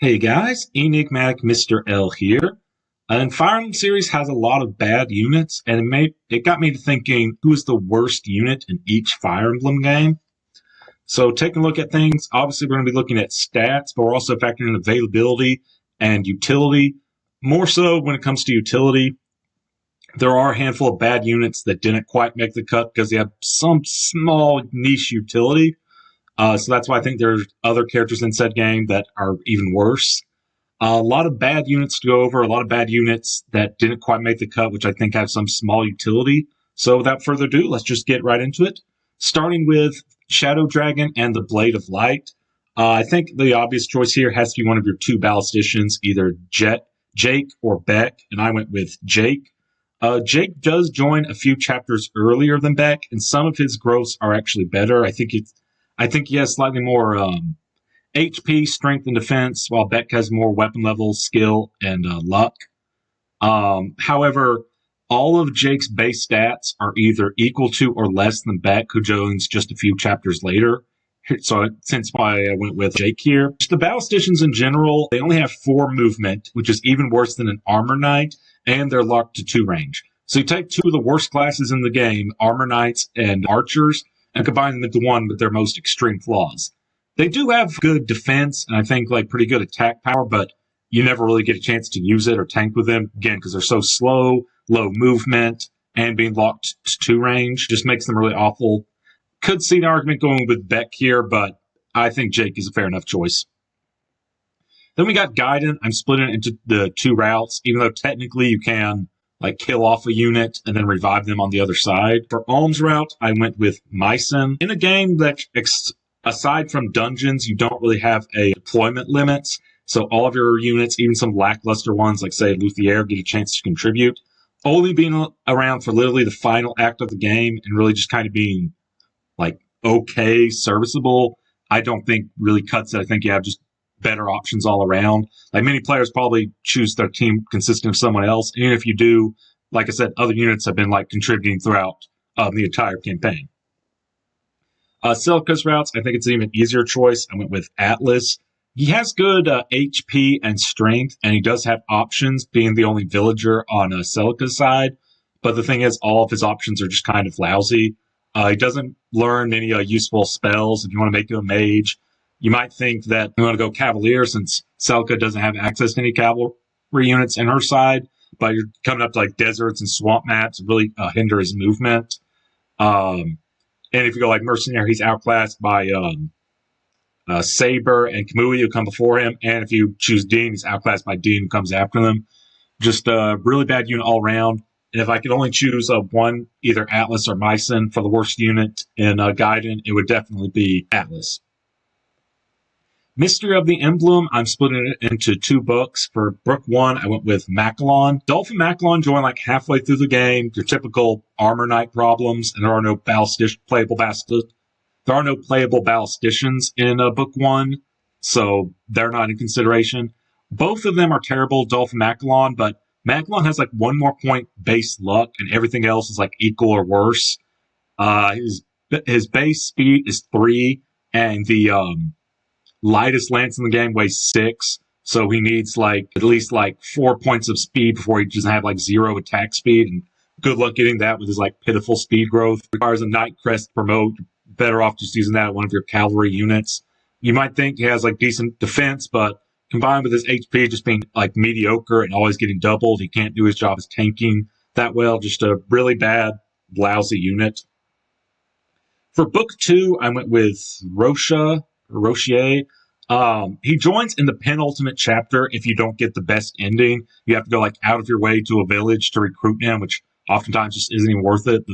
Hey guys, Enigmatic Mr. L here. And Fire Emblem series has a lot of bad units, and it got me to thinking who is the worst unit in each Fire Emblem game. So taking a look at things, obviously we're going to be looking at stats, but we're also factoring in availability and utility. More so when it comes to utility, there are a handful of bad units that didn't quite make the cut because they have some small niche utility. So that's why I think there's other characters in said game that are even worse. A lot of bad units to go over, a lot of bad units that didn't quite make the cut, which I think have some small utility. So without further ado, let's just get right into it. Starting with Shadow Dragon and the Blade of Light. I think the obvious choice here has to be one of your two ballisticians, either Jake or Beck, and I went with Jake. Jake does join a few chapters earlier than Beck, and some of his growths are actually better. I think he has slightly more HP, strength, and defense, while Beck has more weapon level, skill, and luck. However, all of Jake's base stats are either equal to or less than Beck, who joins just a few chapters later. So since why I went with Jake here. The ballisticians in general, they only have 4 movement, which is even worse than an armor knight, and they're locked to 2 range. So you take 2 of the worst classes in the game, armor knights and archers, and combine them into one with their most extreme flaws. They do have good defense, and I think pretty good attack power, but you never really get a chance to use it or tank with them, again, because they're so slow, low movement, and being locked to 2 range just makes them really awful. Could see an argument going with Beck here, but I think Jake is a fair enough choice. Then we got Gaiden. I'm splitting it into the 2 routes, even though technically you can kill off a unit and then revive them on the other side. For Alm's route, I went with Mycen. In a game that, aside from dungeons, you don't really have a deployment limits, so all of your units, even some lackluster ones like, say, Luthier, get a chance to contribute. Only being around for literally the final act of the game and really just kind of being, okay, serviceable, I don't think really cuts it. I think you have just better options all around. Many players probably choose their team consisting of someone else. And even if you do, like I said, other units have been contributing throughout the entire campaign. Celica's routes, I think it's an even easier choice. I went with Atlas. He has good HP and strength, and he does have options, being the only villager on Celica's side. But the thing is, all of his options are just kind of lousy. He doesn't learn any useful spells. If you want to make him a mage, you might think that you want to go Cavalier since Celica doesn't have access to any cavalry units in her side, but you're coming up to deserts and swamp maps, really hinder his movement. And if you go Mercenary, he's outclassed by Saber and Kamui, who come before him. And if you choose Dean, he's outclassed by Dean, who comes after them. Just a really bad unit all around. And if I could only choose one, either Atlas or Mycen for the worst unit in Gaiden, it would definitely be Atlas. Mystery of the Emblem, I'm splitting it into 2 books. For book 1, I went with Macalon. Dolphin Macalon joined halfway through the game. Your typical armor knight problems, and there are no playable ballisticians in book 1, so they're not in consideration. Both of them are terrible, Dolphin Macalon, but Macalon has 1 more point base luck, and everything else is equal or worse. His base speed is 3, and the lightest lance in the game weighs 6, so he needs at least 4 points of speed before he doesn't have 0 attack speed. And good luck getting that with his pitiful speed growth. Requires a Knight Crest to promote. Better off just using that at one of your cavalry units. You might think he has decent defense, but combined with his HP just being mediocre and always getting doubled, he can't do his job as tanking that well. Just a really bad, lousy unit. For book 2, I went with Rochier. He joins in the penultimate chapter. If you don't get the best ending, you have to go out of your way to a village to recruit him, which oftentimes just isn't even worth it.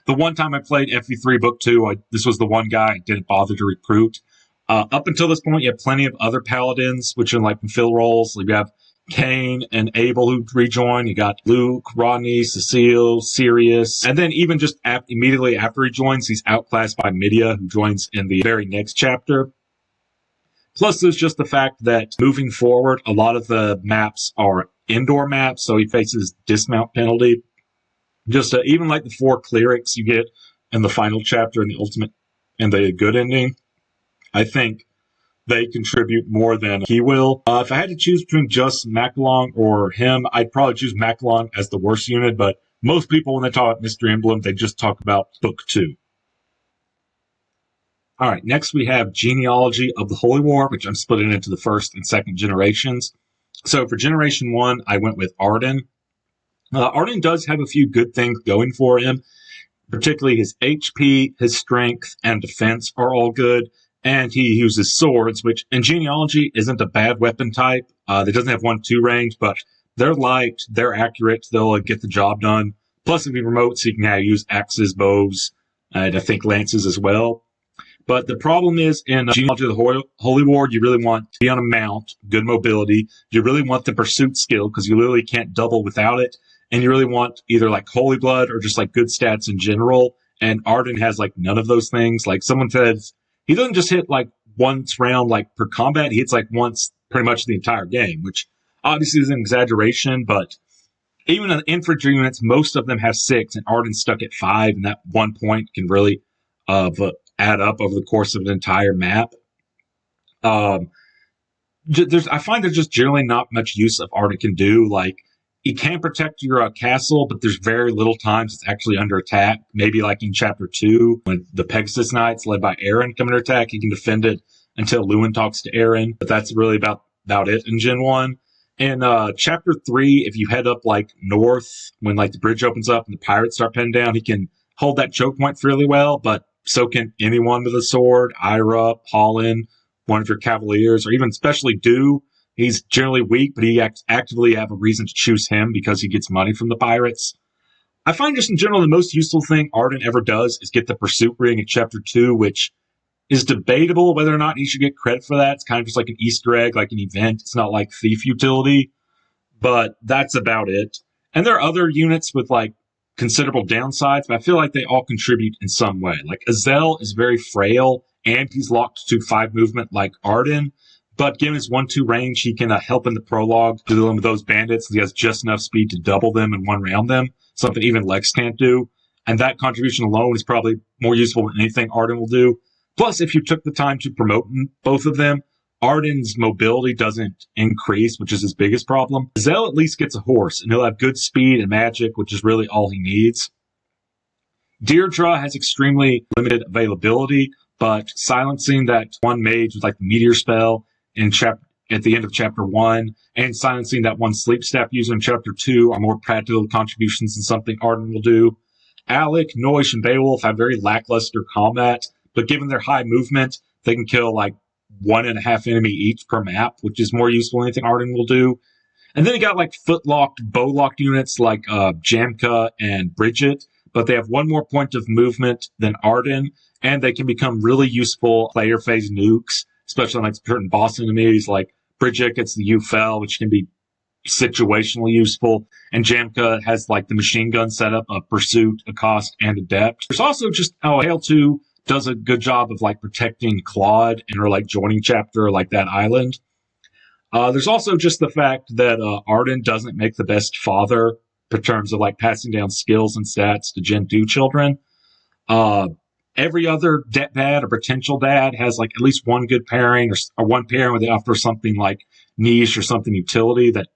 The one time I played FE3 book 2, this was the one guy I didn't bother to recruit. Up until this point, you have plenty of other paladins, which are fill roles. You have Cain and Abel who rejoin. You got Luke, Rodney, Cecile, Sirius. And then even just immediately after he joins, he's outclassed by Midia, who joins in the very next chapter. Plus, there's just the fact that moving forward, a lot of the maps are indoor maps, so he faces dismount penalty. Just even the 4 clerics you get in the final chapter and the ultimate and the good ending, I think they contribute more than he will. If I had to choose between just Macalong or him, I'd probably choose Macalong as the worst unit, but most people, when they talk about Mr. Emblem, they just talk about Book 2. All right, next we have Genealogy of the Holy War, which I'm splitting into the first and second generations. So for Generation 1, I went with Arden. Arden does have a few good things going for him, particularly his HP, his strength, and defense are all good. And he uses swords, which in Genealogy isn't a bad weapon type. That doesn't have 1-2 range, but they're light, they're accurate, they'll get the job done. Plus, it'll be remote, so you can use axes, bows, and I think lances as well. But the problem is in Genealogy of the Holy War, you really want to be on a mount, good mobility. You really want the pursuit skill because you literally can't double without it. And you really want either like Holy Blood or just like good stats in general. And Arden has like none of those things. Like someone says, he doesn't just hit like once round like per combat. He hits like once pretty much the entire game, which obviously is an exaggeration. But even in infantry units, most of them have 6, and Arden's stuck at 5. And that 1 point can really add up over the course of an entire map. I find there's just generally not much use of Arden can do. Like, he can protect your castle, but there's very little times it's actually under attack. Maybe like in Chapter 2, when the Pegasus Knights, led by Aaron, come under attack, he can defend it until Lewin talks to Aaron. But that's really about it in Gen 1. In Chapter 3, if you head up like north, when like the bridge opens up and the pirates start penning down, he can hold that choke point fairly well, but so can anyone with a sword, Ira, Paulin, one of your cavaliers, or even especially Dew. He's generally weak, but he actively have a reason to choose him because he gets money from the pirates. I find just in general the most useful thing Arden ever does is get the pursuit ring in Chapter 2, which is debatable whether or not he should get credit for that. It's kind of just like an Easter egg, like an event. It's not like thief utility, but that's about it. And there are other units with like considerable downsides, but I feel like they all contribute in some way. Like Azel is very frail, and he's locked to 5 movement like Arden, but given his 1-2 range, he can help in the prologue dealing with those bandits. He has just enough speed to double them and one round them, something even Lex can't do. And that contribution alone is probably more useful than anything Arden will do. Plus, if you took the time to promote both of them, Arden's mobility doesn't increase, which is his biggest problem. Zell at least gets a horse, and he'll have good speed and magic, which is really all he needs. Deirdre has extremely limited availability, but silencing that one mage with like the meteor spell at the end of Chapter 1, and silencing that one sleep staff user in Chapter 2 are more practical contributions than something Arden will do. Alec, Noish, and Beowulf have very lackluster combat, but given their high movement, they can kill like 1.5 enemy each per map, which is more useful than anything Arden will do. And then you got like foot-locked, bow-locked units like Jamka and Bridget, but they have 1 more point of movement than Arden, and they can become really useful player phase nukes, especially on like certain boss enemies. Like Bridget gets the U-Fell, which can be situationally useful, and Jamka has like the machine gun setup of Pursuit, Accost, and Adept. There's also just Hail 2 does a good job of like protecting Claude in her like joining chapter, like that island. There's also just the fact that Arden doesn't make the best father in terms of like passing down skills and stats to Gen 2 children. Every other dad or potential dad has like at least one good pairing or one pairing where they offer something like niche or something utility that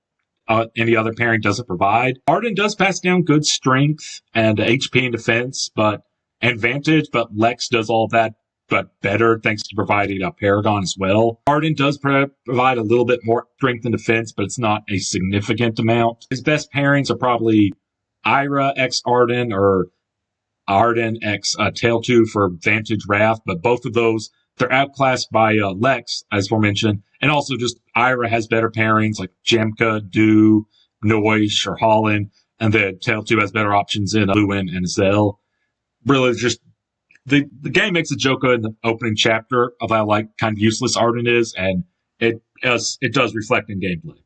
any other pairing doesn't provide. Arden does pass down good strength and HP and defense, and Vantage, but Lex does all that, but better thanks to providing a Paragon as well. Arden does provide a little bit more strength and defense, but it's not a significant amount. His best pairings are probably Ira x Arden or Arden x Tailtooth for Vantage Wrath, but both of those, they're outclassed by Lex, as aforementioned, and also just Ira has better pairings like Jamka, Dew, Noish, or Holland, and then Tailtooth has better options in Lewin and Zell. Really, just the game makes a joke in the opening chapter of how like kind of useless Arden is, and it does reflect in gameplay.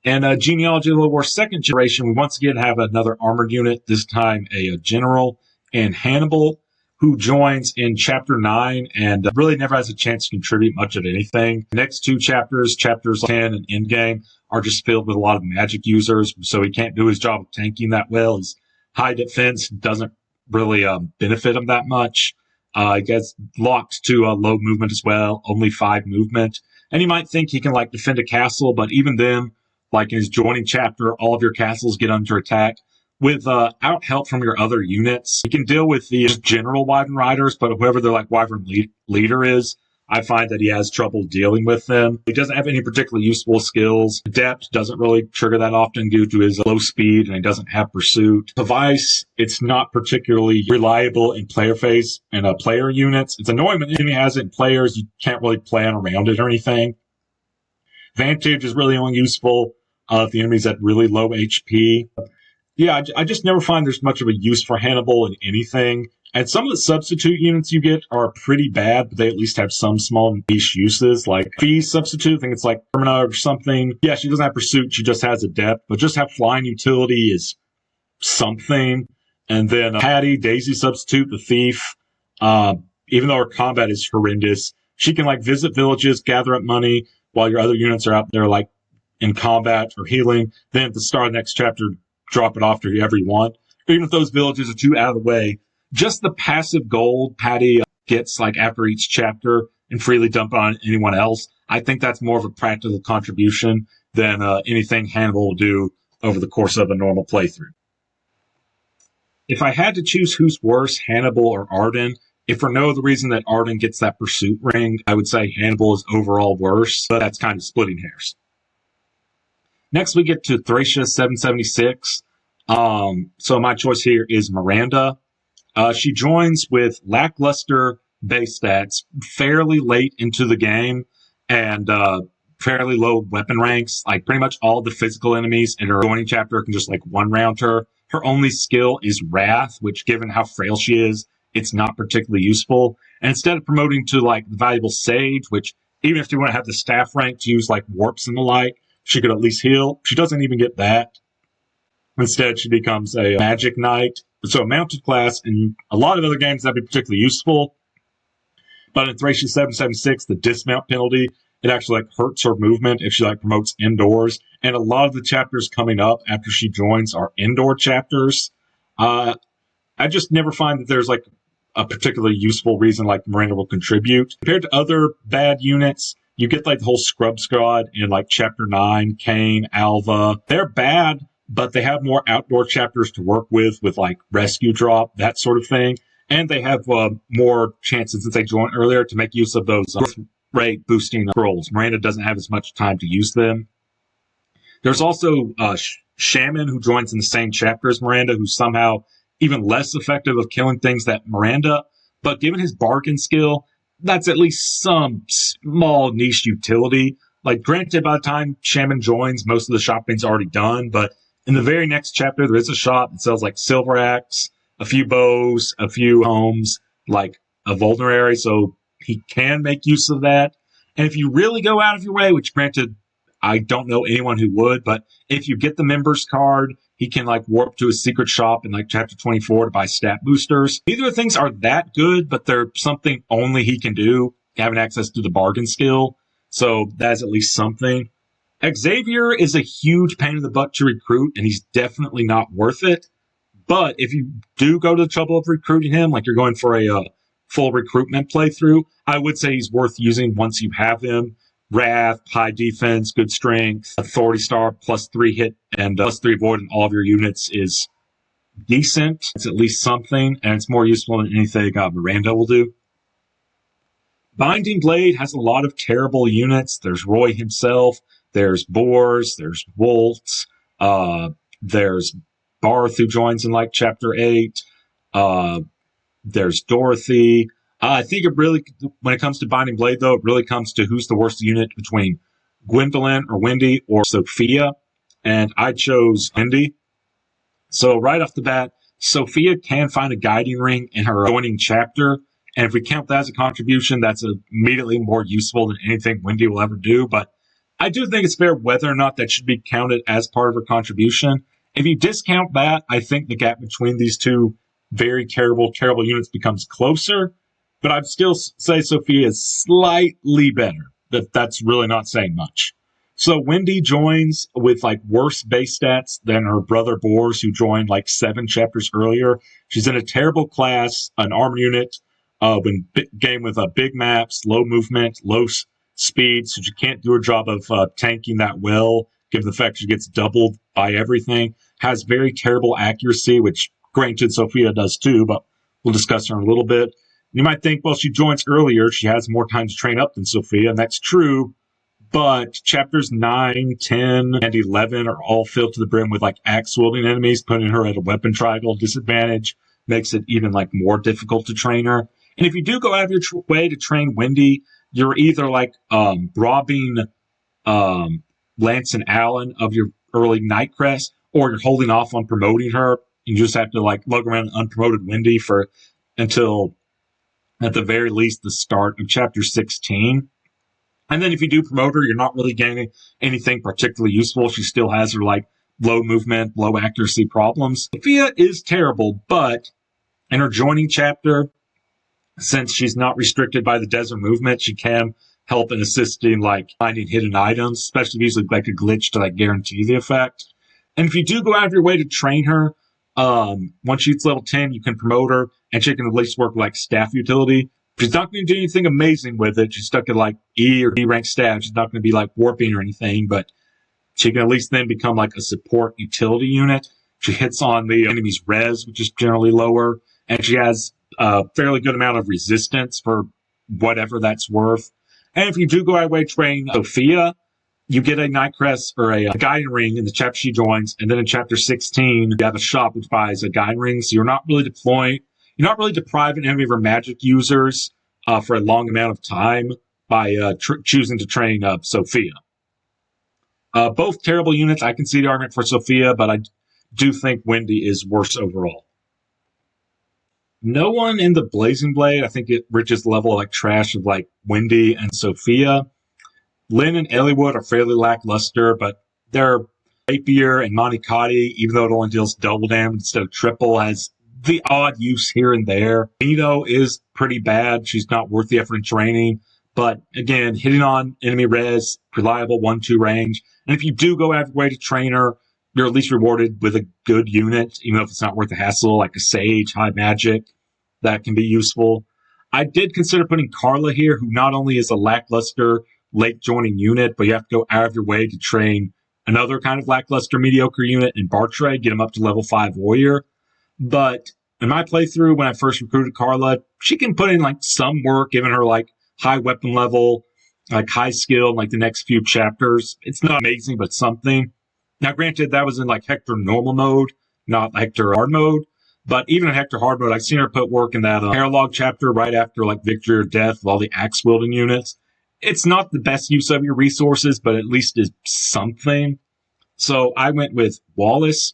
And Genealogy of the War second generation, we once again have another armored unit, this time a general, and Hannibal, who joins in Chapter 9 and really never has a chance to contribute much of anything. The next 2 chapters, Chapters 10 and Endgame, are just filled with a lot of magic users, so he can't do his job of tanking that well. His high defense doesn't really benefit him that much. It gets locked to low movement as well, only 5 movement. And you might think he can like defend a castle, but even then, like in his joining chapter, all of your castles get under attack. Without help from your other units, you can deal with the general Wyvern Riders, but whoever their like Wyvern leader is, I find that he has trouble dealing with them. He doesn't have any particularly useful skills. Adept doesn't really trigger that often due to his low speed, and he doesn't have pursuit. Device, it's not particularly reliable in player phase and player units. It's annoying when the enemy has it in players. You can't really plan around it or anything. Vantage is really only useful if the enemy's at really low HP. Yeah, I just never find there's much of a use for Hannibal in anything. And some of the substitute units you get are pretty bad, but they at least have some small niche uses, like Fee's substitute. I think it's like Permina or something. Yeah, she doesn't have pursuit, she just has adept, but just have flying utility is something. And then Patty, Daisy substitute, the thief. Even though her combat is horrendous, she can like visit villages, gather up money while your other units are out there like in combat or healing. Then at the start of the next chapter, drop it off to whoever you want. Even if those villages are too out of the way, just the passive gold Patty gets like after each chapter and freely dump it on anyone else, I think that's more of a practical contribution than anything Hannibal will do over the course of a normal playthrough. If I had to choose who's worse, Hannibal or Arden, if for no other reason that Arden gets that pursuit ring, I would say Hannibal is overall worse, but that's kind of splitting hairs. Next, we get to Thracia 776. So my choice here is Miranda. She joins with lackluster base stats fairly late into the game and fairly low weapon ranks. Like pretty much all the physical enemies in her joining chapter can just like one round her. Her only skill is Wrath, which given how frail she is, it's not particularly useful. And instead of promoting to like the valuable Sage, which even if you want to have the staff rank to use like warps and the like, she could at least heal. She doesn't even get that. Instead, she becomes a magic knight. So a mounted class in a lot of other games that'd be particularly useful. But in Thracia 776, the dismount penalty, it actually like hurts her movement if she like promotes indoors. And a lot of the chapters coming up after she joins are indoor chapters. I just never find that there's like a particularly useful reason like Miranda will contribute. Compared to other bad units, you get like the whole Scrub Squad in like Chapter 9, Kane, Alva. They're bad, but they have more outdoor chapters to work with like rescue drop, that sort of thing. And they have more chances since they joined earlier to make use of those growth rate boosting scrolls. Miranda doesn't have as much time to use them. There's also Shaman who joins in the same chapter as Miranda, who's somehow even less effective of killing things than Miranda. But given his bargain skill, that's at least some small niche utility. Like, granted, by the time Shaman joins, most of the shopping's already done, but in the very next chapter, there is a shop that sells, like, silver axe, a few bows, a few homes, like a vulnerary, so he can make use of that. And if you really go out of your way, which granted, I don't know anyone who would, but if you get the members card, he can like warp to a secret shop in like chapter 24 to buy stat boosters. Neither of the things are that good, but they're something only he can do, having access to the bargain skill. So that's at least something. Xavier is a huge pain in the butt to recruit, and he's definitely not worth it. But if you do go to the trouble of recruiting him, like you're going for a full recruitment playthrough, I would say he's worth using once you have him. Wrath, high defense, good strength, authority star, +3 hit, and +3 void in all of your units is decent. It's at least something, and it's more useful than anything Miranda will do. Binding Blade has a lot of terrible units. There's Roy himself, there's Boars, there's Wolts, there's Barth who joins in like chapter 8, there's Dorothy. I think it really, when it comes to Binding Blade, though, it really comes to who's the worst unit between Gwendolyn or Wendy or Sophia. And I chose Wendy. So right off the bat, Sophia can find a guiding ring in her joining chapter. And if we count that as a contribution, that's immediately more useful than anything Wendy will ever do. But I do think it's fair whether or not that should be counted as part of her contribution. If you discount that, I think the gap between these two very terrible units becomes closer. But I'd still say Sophia is slightly better. That's really not saying much. So Wendy joins with like worse base stats than her brother Boars, who joined like 7 chapters earlier. She's in a terrible class, an armor unit, game with big maps, low movement, low speed, so she can't do her job of tanking that well, given the fact she gets doubled by everything. Has very terrible accuracy, which granted Sophia does too, but we'll discuss her in a little bit. You might think, well, she joins earlier, she has more time to train up than Sophia, and that's true, but chapters 9, 10, and 11 are all filled to the brim with like axe-wielding enemies, putting her at a weapon triangle disadvantage, makes it even like more difficult to train her. And if you do go out of your way to train Wendy, you're either like robbing Lance and Alan of your early Night Crest, or you're holding off on promoting her. You just have to like lug around unpromoted Wendy for until at the very least the start of chapter 16. And then if you do promote her, you're not really gaining anything particularly useful. She still has her like low movement, low accuracy problems. Sophia is terrible, but in her joining chapter, since she's not restricted by the desert movement, she can help in assisting like finding hidden items, especially if you use like a glitch to like guarantee the effect. And if you do go out of your way to train her, once she's level 10, you can promote her, and she can at least work like staff utility. She's not going to do anything amazing with it. She's stuck at like E or D rank staff. She's not going to be like warping or anything, but she can at least then become like a support utility unit. She hits on the enemy's res, which is generally lower, and she has a fairly good amount of resistance for whatever that's worth. And if you do go out of your way to train Sophia, you get a Night Crest or a Gaiden ring in the chapter she joins, and then in chapter 16, you have a shop which buys a Gaiden ring, so you're not really depriving any of your magic users for a long amount of time by choosing to train Sophia. Both terrible units. I can see the argument for Sophia, but I do think Wendy is worse overall. No one in the Blazing Blade, I think it reaches the level of like trash of like Wendy and Sophia. Lynn and Eliwood are fairly lackluster, but their Rapier and Monicati, even though it only deals double damage instead of triple, has the odd use here and there. Nino is pretty bad. She's not worth the effort in training. But again, hitting on enemy res, reliable 1-2 range. And if you do go out of your way to train her, you're at least rewarded with a good unit, even if it's not worth the hassle, like a Sage, High Magic, that can be useful. I did consider putting Carla here, who not only is a lackluster late joining unit, but you have to go out of your way to train another kind of lackluster mediocre unit in Bartray, get him up to level 5 warrior. But in my playthrough, when I first recruited Carla, she can put in like some work, given her like high weapon level, like high skill in like the next few chapters. It's not amazing, but something. Now, granted, that was in like Hector normal mode, not Hector hard mode. But even in Hector hard mode, I've seen her put work in that Paralog chapter right after like Victory or Death with all the axe wielding units. It's not the best use of your resources, but at least is something. So I went with Wallace.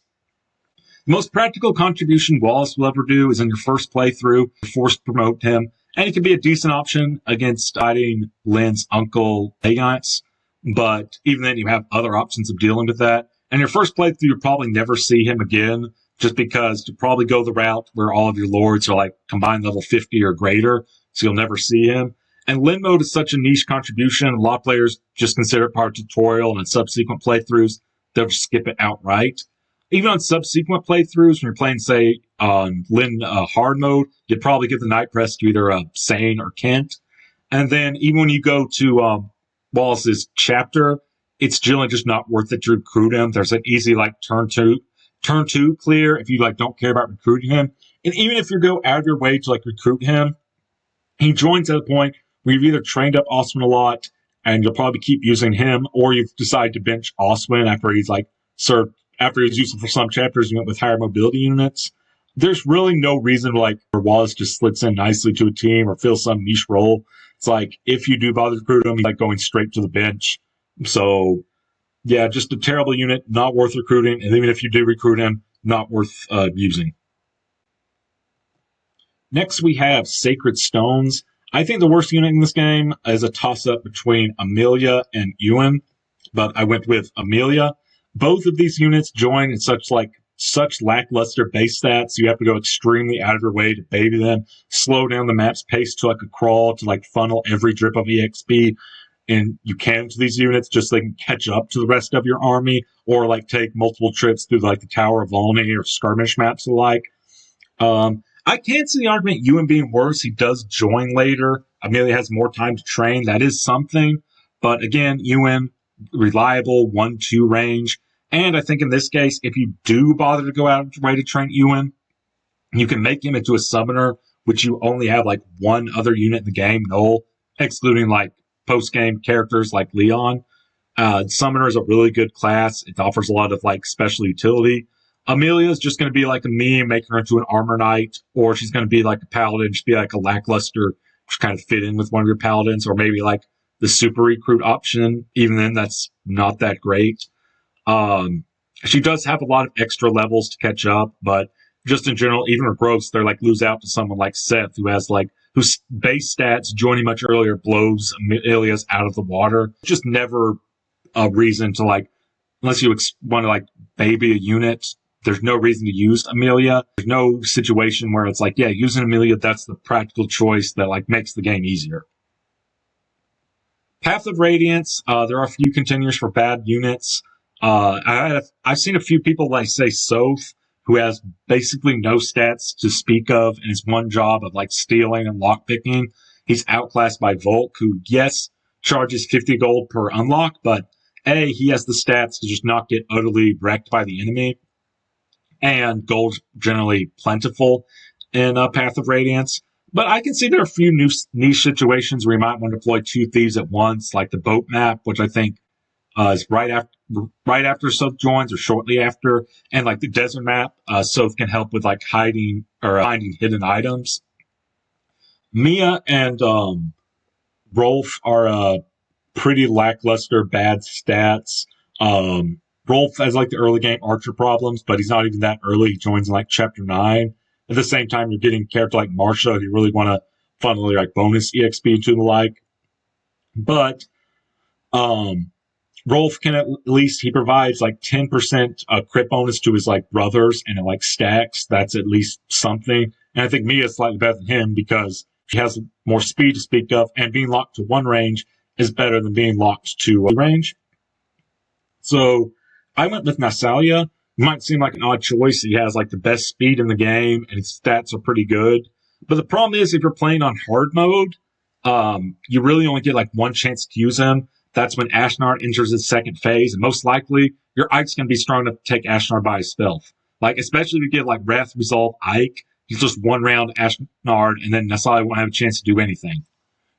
The most practical contribution Wallace will ever do is in your first playthrough, force promote him. And it can be a decent option against fighting Lynn's uncle, Radiance. But even then, you have other options of dealing with that. And your first playthrough, you'll probably never see him again, just because to probably go the route where all of your lords are like combined level 50 or greater, so you'll never see him. And Lynn mode is such a niche contribution, a lot of players just consider it part of tutorial, and in subsequent playthroughs, they'll just skip it outright. Even on subsequent playthroughs, when you're playing, say, on Lynn hard mode, you'd probably give the Night Crest to either Sane or Kent. And then even when you go to Wallace's chapter, it's generally just not worth it to recruit him. There's an easy like turn two clear if you like don't care about recruiting him. And even if you go out of your way to like recruit him, he joins at a point where you've either trained up Oswin a lot and you'll probably keep using him, or you've decided to bench Oswin after he's like served, after he's useful for some chapters, you went with higher mobility units. There's really no reason like where Wallace just slits in nicely to a team or fills some niche role. It's like if you do bother to recruit him, he's like going straight to the bench. So yeah, just a terrible unit, not worth recruiting. And even if you do recruit him, not worth using. Next, we have Sacred Stones. I think the worst unit in this game is a toss-up between Amelia and Ewan, but I went with Amelia. Both of these units join in such lackluster base stats, you have to go extremely out of your way to baby them, slow down the map's pace to like a crawl to like funnel every drip of EXP and you can to these units just so they can catch up to the rest of your army, or like take multiple trips through like the Tower of Volney or skirmish maps alike. I can't see the argument Ewan being worse. He does join later. Amelia has more time to train. That is something. But again, Ewan, reliable 1-2 range. And I think in this case, if you do bother to go out of your way to train Ewan, you can make him into a summoner, which you only have like one other unit in the game, Null, excluding like post-game characters like Leon. Summoner is a really good class. It offers a lot of like special utility. Amelia is just going to be like a meme, making her into an armor knight, or she's going to be like a paladin, just be like a lackluster, just kind of fit in with one of your paladins, or maybe like the super recruit option. Even then, that's not that great. She does have a lot of extra levels to catch up, but just in general, even her growths, they're like lose out to someone like Seth, who has like whose base stats joining much earlier blows Amelia's out of the water. Just never a reason to like, unless you want to like baby a unit, there's no reason to use Amelia. There's no situation where it's like, yeah, using Amelia, that's the practical choice that like makes the game easier. Path of Radiance, there are a few contenders for bad units. I've seen a few people like say Soph, who has basically no stats to speak of, and his one job of like stealing and lockpicking. He's outclassed by Volk, who, yes, charges 50 gold per unlock, but A, he has the stats to just not get utterly wrecked by the enemy, and gold's generally plentiful in Path of Radiance. But I can see there are a few niche situations where you might want to deploy two thieves at once, like the boat map, which I think is right after Soph joins or shortly after, and like the desert map, Soph can help with like hiding or finding hidden items. Mia and Rolf are pretty lackluster, bad stats. Rolf has like the early game archer problems, but he's not even that early. He joins in like chapter 9. At the same time, you're getting a character like Marsha if you really want to funnel like bonus EXP to the like. But Rolf can at least, he provides like 10% crit bonus to his like brothers, and it like stacks. That's at least something. And I think Mia's slightly better than him because she has more speed to speak of, and being locked to one range is better than being locked to range. So I went with Nasalia. It might seem like an odd choice. He has like the best speed in the game, and his stats are pretty good. But the problem is, if you're playing on hard mode, you really only get like one chance to use him. That's when Ashnard enters his second phase, and most likely your Ike's going to be strong enough to take Ashnard by himself. Like, especially if you get like Wrath Resolve Ike, he's just one round Ashnard, and then Nasalia won't have a chance to do anything.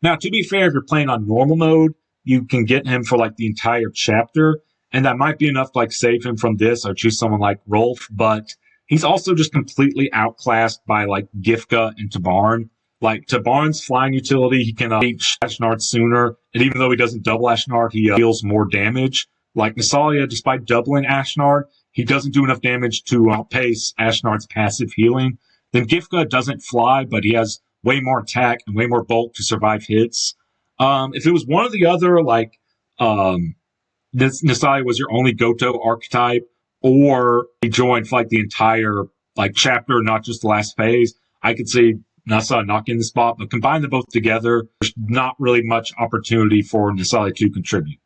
Now, to be fair, if you're playing on normal mode, you can get him for like the entire chapter, and that might be enough to like save him from this or choose someone like Rolf, but he's also just completely outclassed by like Gifka and Tabarn. Like, Tabarn's flying utility, he can reach Ashnard sooner, and even though he doesn't double Ashnard, he deals more damage. Like, Nasalia, despite doubling Ashnard, he doesn't do enough damage to outpace Ashnard's passive healing. Then Gifka doesn't fly, but he has way more attack and way more bulk to survive hits. If it was one or the other, like, Nasalia was your only Goto archetype, or he joined for like the entire like chapter, not just the last phase, I could see Nasalia not getting the spot, but combine them both together, there's not really much opportunity for Nasalia to contribute.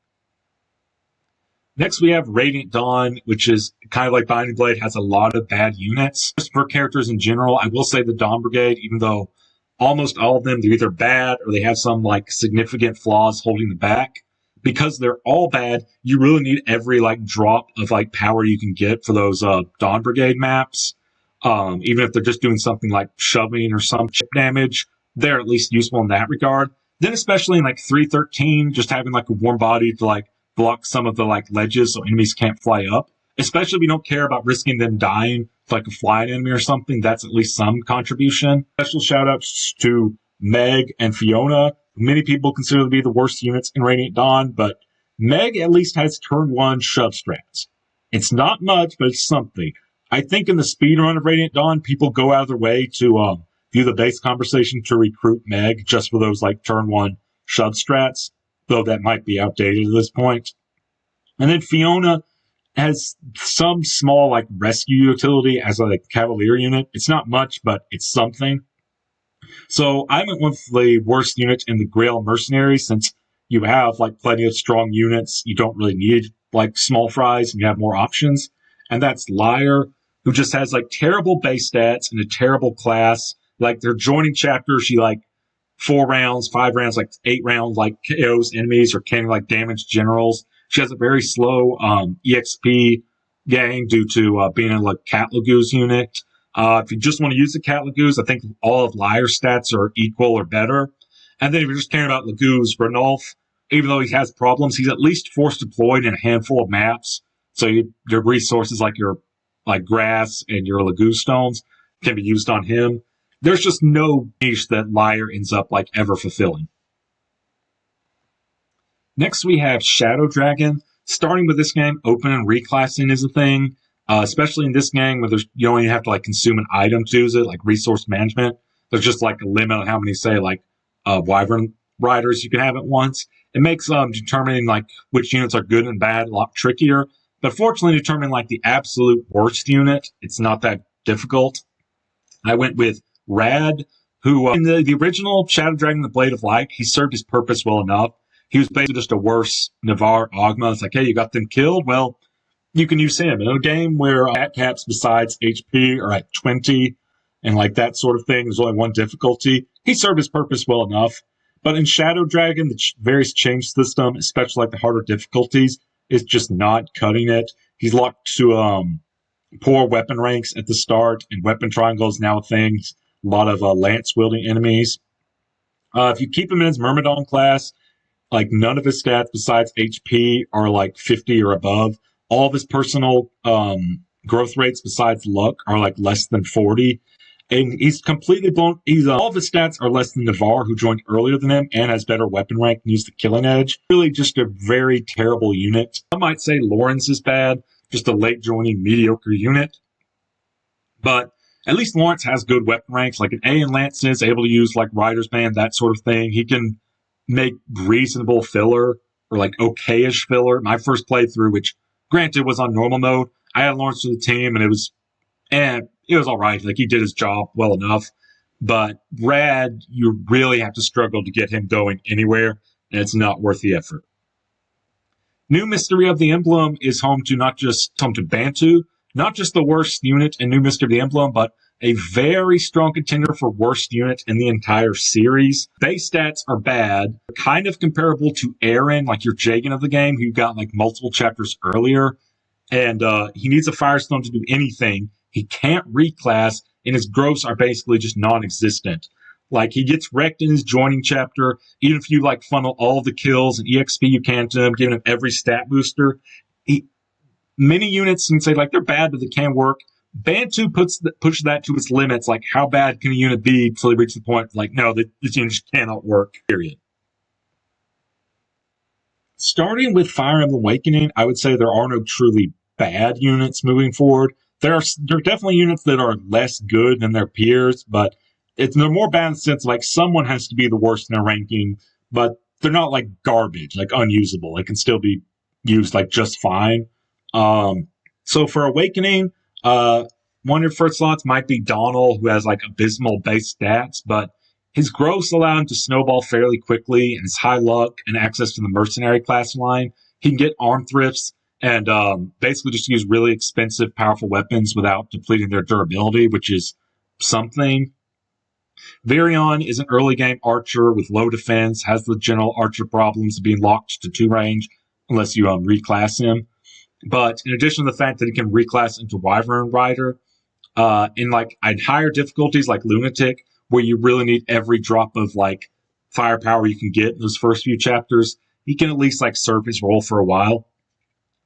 Next, we have Radiant Dawn, which is kind of like Binding Blade, has a lot of bad units. Just for characters in general, I will say the Dawn Brigade, even though almost all of them, they're either bad or they have some like significant flaws holding them back. Because they're all bad, you really need every like drop of like power you can get for those Dawn Brigade maps. Even if they're just doing something like shoving or some chip damage, they're at least useful in that regard. Then especially in like 313, just having like a warm body to like block some of the like ledges so enemies can't fly up. Especially if you don't care about risking them dying to like a flying enemy or something, that's at least some contribution. Special shout outs to Meg and Fiona. Many people consider to be the worst units in Radiant Dawn, but Meg at least has turn 1 shove strats. It's not much, but it's something. I think in the speedrun of Radiant Dawn, people go out of their way to view the base conversation to recruit Meg just for those like turn 1 shove strats, though that might be outdated at this point. And then Fiona has some small like rescue utility as a like, Cavalier unit. It's not much, but it's something. So I went with the worst unit in the Grail Mercenaries, since you have like plenty of strong units. You don't really need like small fries, and you have more options. And that's Liar. who just has like terrible base stats and a terrible class. Like their joining chapter, she like 4 rounds, 5 rounds, like 8 rounds, like KOs enemies or can like damage generals. She has a very slow EXP gang due to being in like Cat Lagoos unit. If you just want to use the Cat Lagoos, I think all of Lyre's stats are equal or better. And then if you're just caring about Lagoos, Ranulf, even though he has problems, he's at least force deployed in a handful of maps. So your resources like your like grass and your Lagoo stones can be used on him. There's just no niche that Lyre ends up like ever fulfilling. Next we have Shadow Dragon. Starting with this game, open and reclassing is a thing. Especially in this game where you only have to like consume an item to use it, like resource management. There's just like a limit on how many, say, like Wyvern riders you can have at once. It makes determining like which units are good and bad a lot trickier. But fortunately, determining like the absolute worst unit, it's not that difficult. I went with Rad, who in the original Shadow Dragon, the Blade of Light, he served his purpose well enough. He was basically just a worse Navarre Ogma. It's like, hey, you got them killed? Well, you can use him. In a game where stat caps besides HP are at 20 and like that sort of thing, there's only one difficulty. He served his purpose well enough. But in Shadow Dragon, the various change system, especially like the harder difficulties, is just not cutting it. He's locked to poor weapon ranks at the start, and weapon triangle is now a thing. A lot of lance-wielding enemies. If you keep him in his Myrmidon class, like none of his stats besides HP are like 50 or above. All of his personal growth rates besides luck are like less than 40. And he's completely blown. All of his stats are less than Navarre, who joined earlier than him and has better weapon rank and used the killing edge. Really just a very terrible unit. Some might say Lawrence is bad, just a late joining mediocre unit. But at least Lawrence has good weapon ranks. Like an A in Lance is able to use like Rider's Band, that sort of thing. He can make reasonable filler or like okay-ish filler. My first playthrough, which granted was on normal mode, I had Lawrence to the team and it was all right. Like he did his job well enough. But Rad, you really have to struggle to get him going anywhere, and it's not worth the effort. New Mystery of the Emblem is home to Bantu, not just the worst unit in New Mystery of the Emblem, but a very strong contender for worst unit in the entire series. Base stats are bad, kind of comparable to Aaron, like your Jagan of the game, who got like multiple chapters earlier. And he needs a Firestone to do anything. He can't reclass, and his growths are basically just non-existent. Like, he gets wrecked in his joining chapter, even if you, like, funnel all the kills and EXP you can to him, giving him every stat booster. Many units can say, like, they're bad, but they can work. Bantu pushes that to its limits. Like, how bad can a unit be until they reach the point, like, no, this unit just cannot work, period. Starting with Fire Emblem Awakening, I would say there are no truly bad units moving forward. There are definitely units that are less good than their peers, but they're more bad in the sense like someone has to be the worst in their ranking, but they're not like garbage, like unusable. They can still be used like just fine. So for Awakening, one of your first slots might be Donald, who has like abysmal base stats, but his growths allow him to snowball fairly quickly, and his high luck and access to the mercenary class line. He can get arm thrifts and basically just use really expensive, powerful weapons without depleting their durability, which is something. Virion is an early game archer with low defense, has the general archer problems of being locked to 2 range unless you reclass him. But in addition to the fact that he can reclass into Wyvern Rider, in like higher difficulties like Lunatic, where you really need every drop of like firepower you can get in those first few chapters, he can at least like serve his role for a while.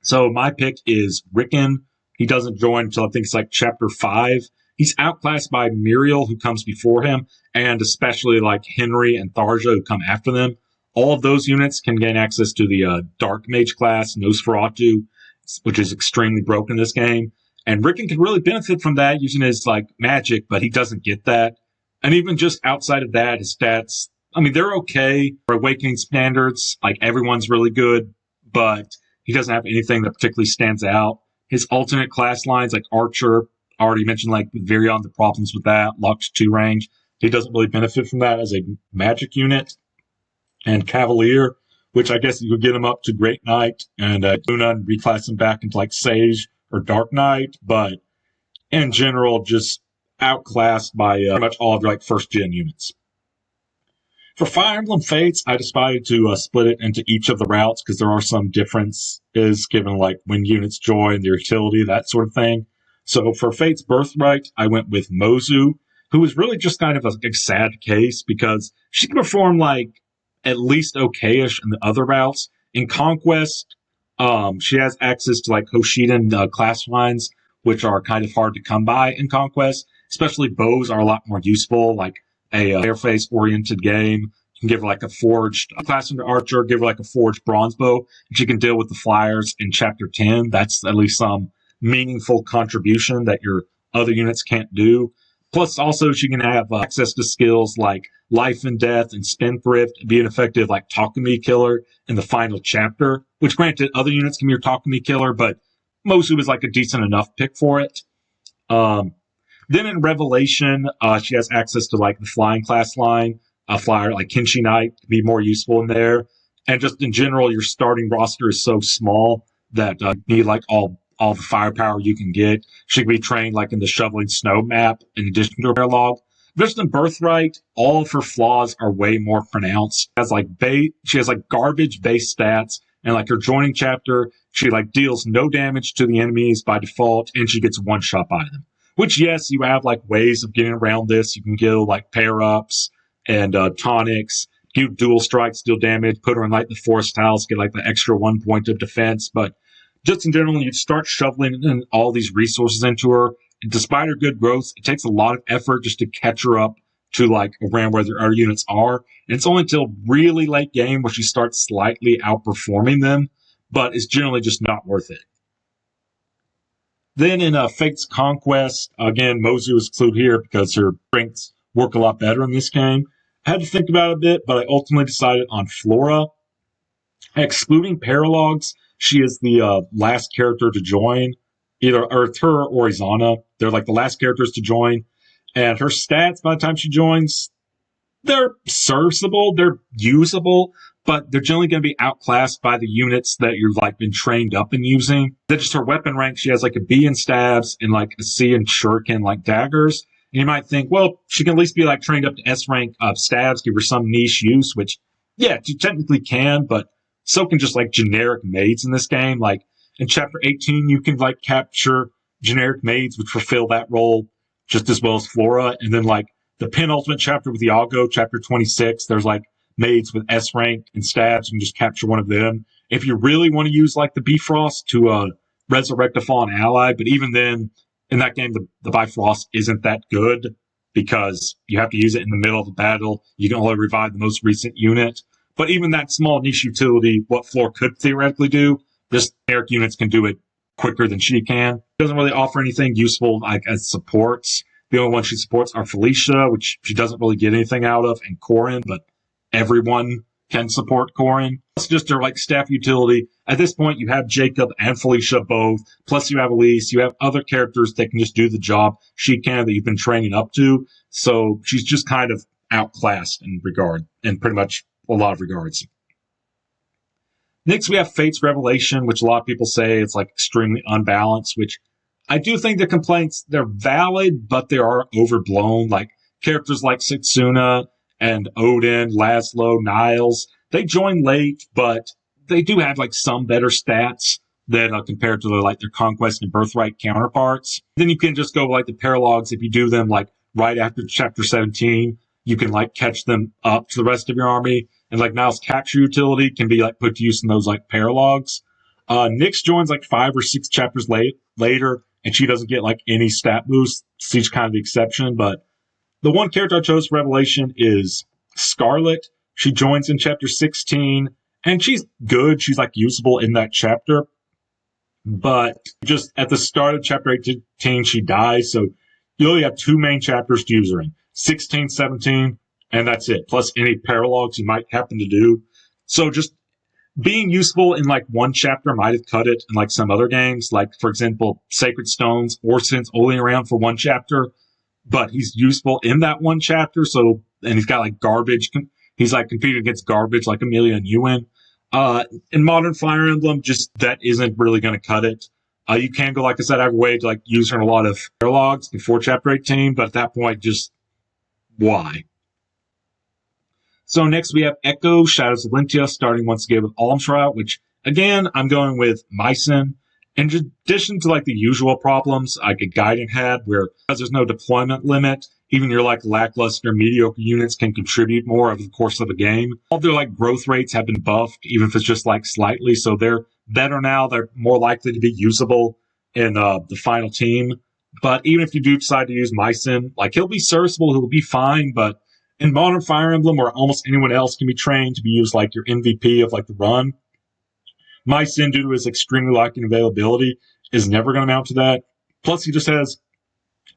So my pick is Rickon. He doesn't join until I think it's like chapter 5. He's outclassed by Muriel, who comes before him, and especially like Henry and Thracia, who come after them. All of those units can gain access to the Dark Mage class, Nosferatu, which is extremely broken in this game. And Rickon can really benefit from that using his like magic, but he doesn't get that. And even just outside of that, his stats, I mean, they're okay for Awakening standards. Like, everyone's really good, but he doesn't have anything that particularly stands out. His alternate class lines, like Archer, already mentioned, like with Virion, the problems with that, locked 2 range. He doesn't really benefit from that as a magic unit. And Cavalier, which I guess you could get him up to Great Knight and Luna and reclass him back into like Sage or Dark Knight, but in general, just outclassed by pretty much all of your like first gen units. For Fire Emblem Fates, I decided to split it into each of the routes because there are some differences given like when units join, their utility, that sort of thing. So for Fate's Birthright, I went with Mozu, who is really just kind of a sad case because she can perform like at least okayish in the other routes. In Conquest, she has access to like Hoshiden class lines, which are kind of hard to come by in Conquest. Especially bows are a lot more useful, like a interface-oriented game. You can give her like a forged class into archer, give her like a forged bronze bow, and she can deal with the flyers in Chapter 10. That's at least some meaningful contribution that your other units can't do. Plus, also, she can have access to skills like Life and Death and Spendthrift, and be an effective like Takumi killer in the final chapter, which granted, other units can be your Takumi killer, but Mozu is like a decent enough pick for it. Then in Revelation, she has access to like the flying class line, a flyer like Kenshi Knight to be more useful in there. And just in general, your starting roster is so small that you need like all the firepower you can get. She can be trained like in the Shoveling Snow map in addition to her paralog. Just in Birthright, all of her flaws are way more pronounced. She has like garbage base stats, and like her joining chapter, she like deals no damage to the enemies by default, and she gets one shot by them. Which, yes, you have like ways of getting around this. You can get like pair-ups and tonics, do dual strikes, deal damage, put her in like the forest tiles, get like the extra 1 point of defense. But just in general, you start shoveling in all these resources into her. And despite her good growth, it takes a lot of effort just to catch her up to like around where their other units are. And it's only until really late game where she starts slightly outperforming them, but it's generally just not worth it. Then in Fate's Conquest, again, Mozu is included here because her strengths work a lot better in this game. I had to think about it a bit, but I ultimately decided on Flora. Excluding paralogs, she is the last character to join, either her or Izana. They're like the last characters to join. And her stats, by the time she joins, they're serviceable, they're usable, but they're generally going to be outclassed by the units that you've like been trained up in using. Then just her weapon rank, she has like a B in stabs and like a C in shuriken, like daggers. And you might think, well, she can at least be like trained up to S rank of stabs, give her some niche use, which, yeah, she technically can, but so can just like generic maids in this game. Like in Chapter 18, you can like capture generic maids which fulfill that role just as well as Flora. And then like the penultimate chapter with Iago, Chapter 26, there's like maids with S rank and stabs. You can just capture one of them. If you really want to use like the Bifrost to resurrect a fallen ally, but even then, in that game, the Bifrost isn't that good because you have to use it in the middle of the battle. You can only revive the most recent unit. But even that small niche utility, what Floor could theoretically do, just generic units can do it quicker than she can. It doesn't really offer anything useful like as supports. The only ones she supports are Felicia, which she doesn't really get anything out of, and Corrin, but everyone can support Corrin. It's just her like staff utility. At this point, you have Jacob and Felicia both, plus you have Elise, you have other characters that can just do the job she can that you've been training up to. So she's just kind of outclassed in pretty much a lot of regards. Next, we have Fate's Revelation, which a lot of people say it's like extremely unbalanced, which I do think the complaints, they're valid, but they are overblown. Like characters like Setsuna and Odin, Laszlo, Niles, they join late, but they do have like some better stats than compared to their Conquest and Birthright counterparts. Then you can just go like the paralogs. If you do them like right after Chapter 17, you can like catch them up to the rest of your army. And like Niles' capture utility can be like put to use in those like paralogs. Nyx joins like 5 or 6 chapters later, and she doesn't get like any stat boost. She's kind of the exception, but the one character I chose for Revelation is Scarlet. She joins in Chapter 16, and she's good. She's like usable in that chapter. But just at the start of Chapter 18, she dies, so you only have 2 main chapters to use her in. 16, 17, and that's it. Plus any paralogs you might happen to do. So just being useful in like one chapter might have cut it in like some other games. Like, for example, Sacred Stones, Orsen's only around for 1 chapter, but he's useful in that 1 chapter. So, and he's got like garbage. He's like competing against garbage like Amelia and Ewan. In Modern Fire Emblem, just that isn't really going to cut it. You can go, like I said, out of your way to like use her in a lot of dialogues before Chapter 18, but at that point, just why? So next we have Echo, Shadows of Valentia, starting once again with Almshroud, which, again, I'm going with Mycen. In addition to like the usual problems like a Gaiden had, where because there's no deployment limit, even your like lackluster mediocre units can contribute more over the course of a game. All their like growth rates have been buffed, even if it's just like slightly, so they're better now. They're more likely to be usable in the final team. But even if you do decide to use Mycen, like he'll be serviceable, he'll be fine, but in Modern Fire Emblem, where almost anyone else can be trained to be used like your MVP of like the run, Mycen, due to his extremely lacking availability, is never going to amount to that. Plus, he just has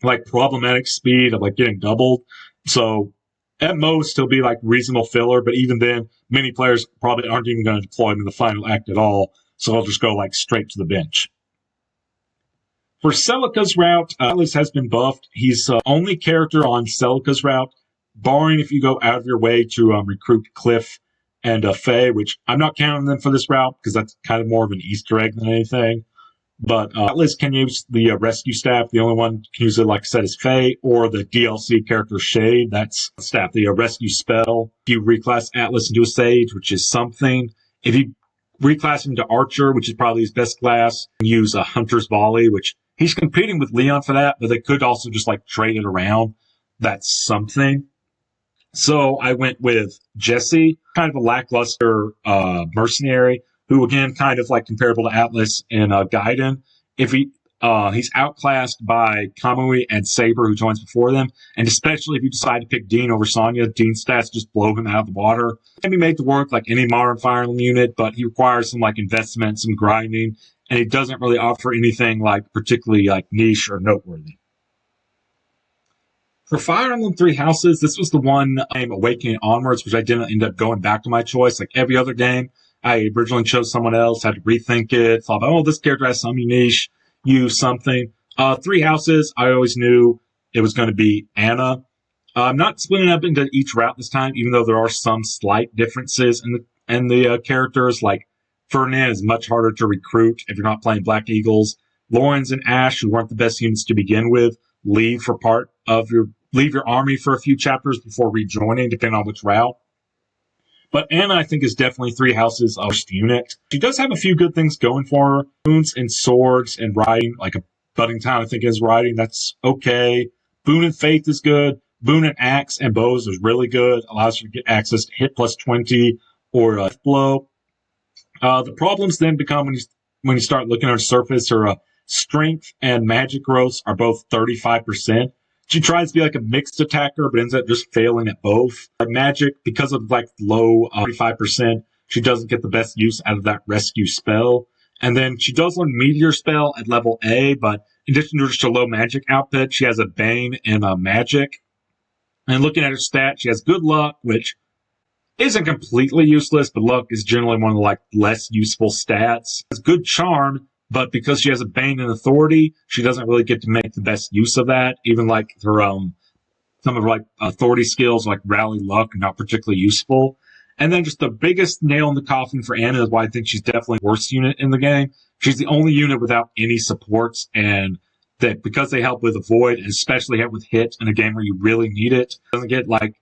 like problematic speed of like getting doubled. So at most, he'll be like reasonable filler, but even then, many players probably aren't even going to deploy him in the final act at all. So I'll just go like straight to the bench. For Celica's route, Atlas has been buffed. He's the only character on Celica's route, barring if you go out of your way to recruit Cliff and Faye, which I'm not counting them for this route because that's kind of more of an Easter egg than anything. But Atlas can use the rescue staff. The only one can use it, like I said, is Faye, or the DLC character Shade. That's staff, the rescue spell. If you reclass Atlas into a Sage, which is something. If you reclass him to Archer, which is probably his best class, use a Hunter's Volley, which he's competing with Leon for that, but they could also just like trade it around. That's something. So I went with Jesse, kind of a lackluster mercenary, who again kind of like comparable to Atlas and Gaiden. If he's outclassed by Kamui and Saber, who joins before them, and especially if you decide to pick Dean over Sonya, Dean's stats just blow him out of the water. Can be made to work like any Modern Fire Emblem unit, but he requires some like investment, some grinding, and he doesn't really offer anything like particularly like niche or noteworthy. For Fire Emblem Three Houses, this was the one Awakening onwards, which I didn't end up going back to my choice. Like every other game, I originally chose someone else, had to rethink it, thought, oh, this character has some niche, use something. Three Houses, I always knew it was going to be Anna. I'm not splitting up into each route this time, even though there are some slight differences in the characters. Like Ferdinand is much harder to recruit if you're not playing Black Eagles. Lawrence and Ash, who weren't the best units to begin with, leave your army for a few chapters before rejoining, depending on which route. But Anna, I think, is definitely Three Houses' first unit. She does have a few good things going for her. Boons and swords and riding, like a budding town, I think, is riding. That's okay. Boon and Faith is good. Boon and Axe and Bows is really good. Allows you to get access to hit plus 20 or blow. The problems then become when you start looking at her surface, her strength and magic growths are both 35%. She tries to be like a mixed attacker, but ends up just failing at both. Like magic, because of like low 35%, she doesn't get the best use out of that rescue spell. And then she does learn Meteor spell at level A, but in addition to just a low magic output, she has a Bane and a magic. And looking at her stats, she has good luck, which isn't completely useless, but luck is generally one of the like less useful stats. Has good charm, but because she has a Bane and Authority, she doesn't really get to make the best use of that. Even like her some of her like Authority skills like Rally Luck are not particularly useful. And then just the biggest nail in the coffin for Anna is why I think she's definitely the worst unit in the game. She's the only unit without any supports, and that because they help with Avoid, and especially help with Hit in a game where you really need it, doesn't get like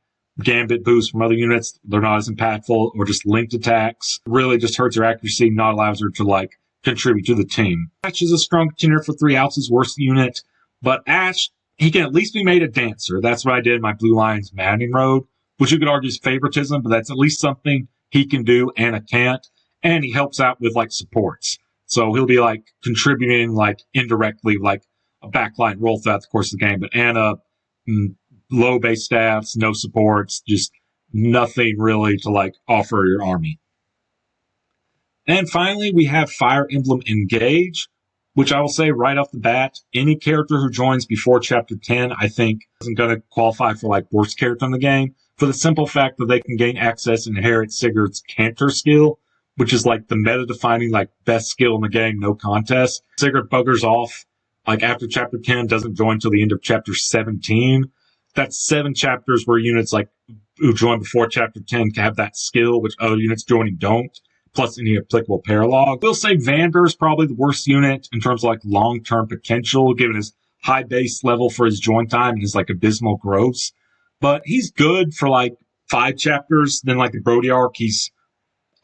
Gambit boosts from other units. They're not as impactful, or just linked attacks. Really just hurts her accuracy, not allows her to like contribute to the team. Ash is a strong contender for Three Houses' worst unit, but Ash, he can at least be made a dancer. That's what I did in my Blue Lions Maddening Road, which you could argue is favoritism, but that's at least something he can do. Anna can't, and he helps out with like supports. So he'll be like contributing like indirectly, like a backline role throughout the course of the game. But Anna, low base stats, no supports, just nothing really to like offer your army. And finally, we have Fire Emblem Engage, which I will say right off the bat, any character who joins before Chapter 10, I think, isn't going to qualify for like worst character in the game, for the simple fact that they can gain access and inherit Sigurd's Cantor skill, which is like the meta-defining like best skill in the game, no contest. Sigurd buggers off like after Chapter 10, doesn't join till the end of Chapter 17. That's 7 chapters where units like who join before Chapter 10 can have that skill, which other units joining don't. plus any applicable paralog. We'll say Vander is probably the worst unit in terms of like long-term potential, given his high base level for his join time and his like abysmal growths. But he's good for like 5 chapters. Then like the Brody arc, he's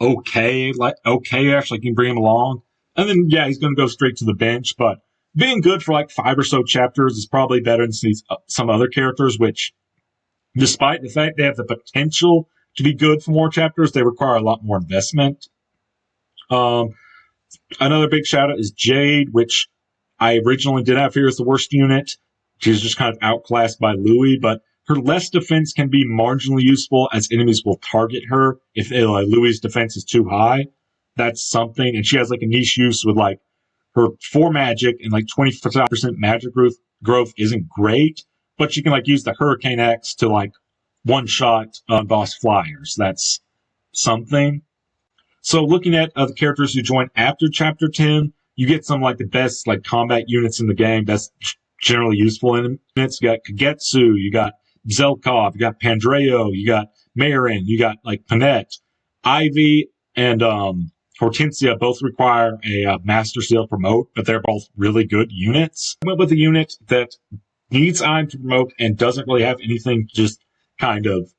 okay, actually, you can bring him along. And then, yeah, he's going to go straight to the bench, but being good for like 5 or so chapters is probably better than some other characters, which, despite the fact they have the potential to be good for more chapters, they require a lot more investment. Another big shout out is Jade, which I originally did have here as the worst unit. She's just kind of outclassed by Louis, but her less defense can be marginally useful as enemies will target her if Louis' defense is too high. That's something. And she has like a niche use with like her 4 magic and like 25% magic growth isn't great, but she can like use the Hurricane X to like one-shot boss flyers. That's something. So looking at the characters who join after Chapter 10, you get some like the best like combat units in the game, that's generally useful in units. You got Kagetsu, you got Zelkov, you got Pandreo, you got Marin, you got like Panette. Ivy and Hortensia both require a Master Seal promote, but they're both really good units. I went with a unit that needs item to promote and doesn't really have anything to just kind of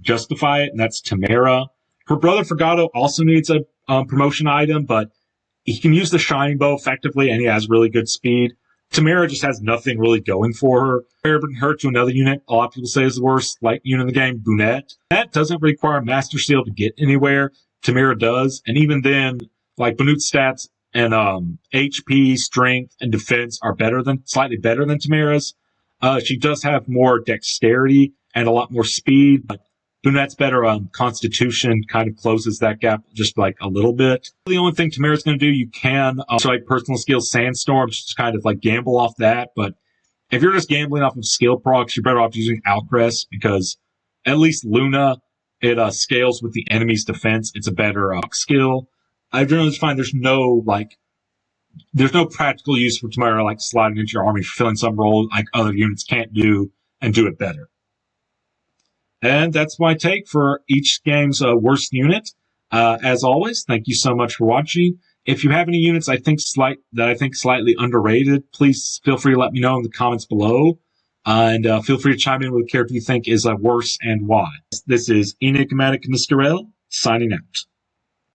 justify it, and that's Tamara. Her brother Forgato also needs a promotion item, but he can use the Shining Bow effectively, and he has really good speed. Tamara just has nothing really going for her. Comparing her to another unit, a lot of people say is the worst light unit in the game, Brunette. That doesn't require Master Seal to get anywhere. Tamara does, and even then, like Bunut's stats and HP, strength, and defense are slightly better than Tamara's. She does have more dexterity and a lot more speed, but Bunette's better constitution kind of closes that gap just like a little bit. The only thing Tamara's going to do, you can like personal skills Sandstorm, just kind of like gamble off that. But if you're just gambling off of skill procs, you're better off using Alcrest, because at least Luna, it scales with the enemy's defense. It's a better skill. I generally just find there's no practical use for Tamara like sliding into your army, filling some role like other units can't do, and do it better. And that's my take for each game's worst unit. As always, thank you so much for watching. If you have any units that I think slightly underrated, please feel free to let me know in the comments below. And feel free to chime in with a character you think is worse and why. This is Enigmatic Mr. L, signing out.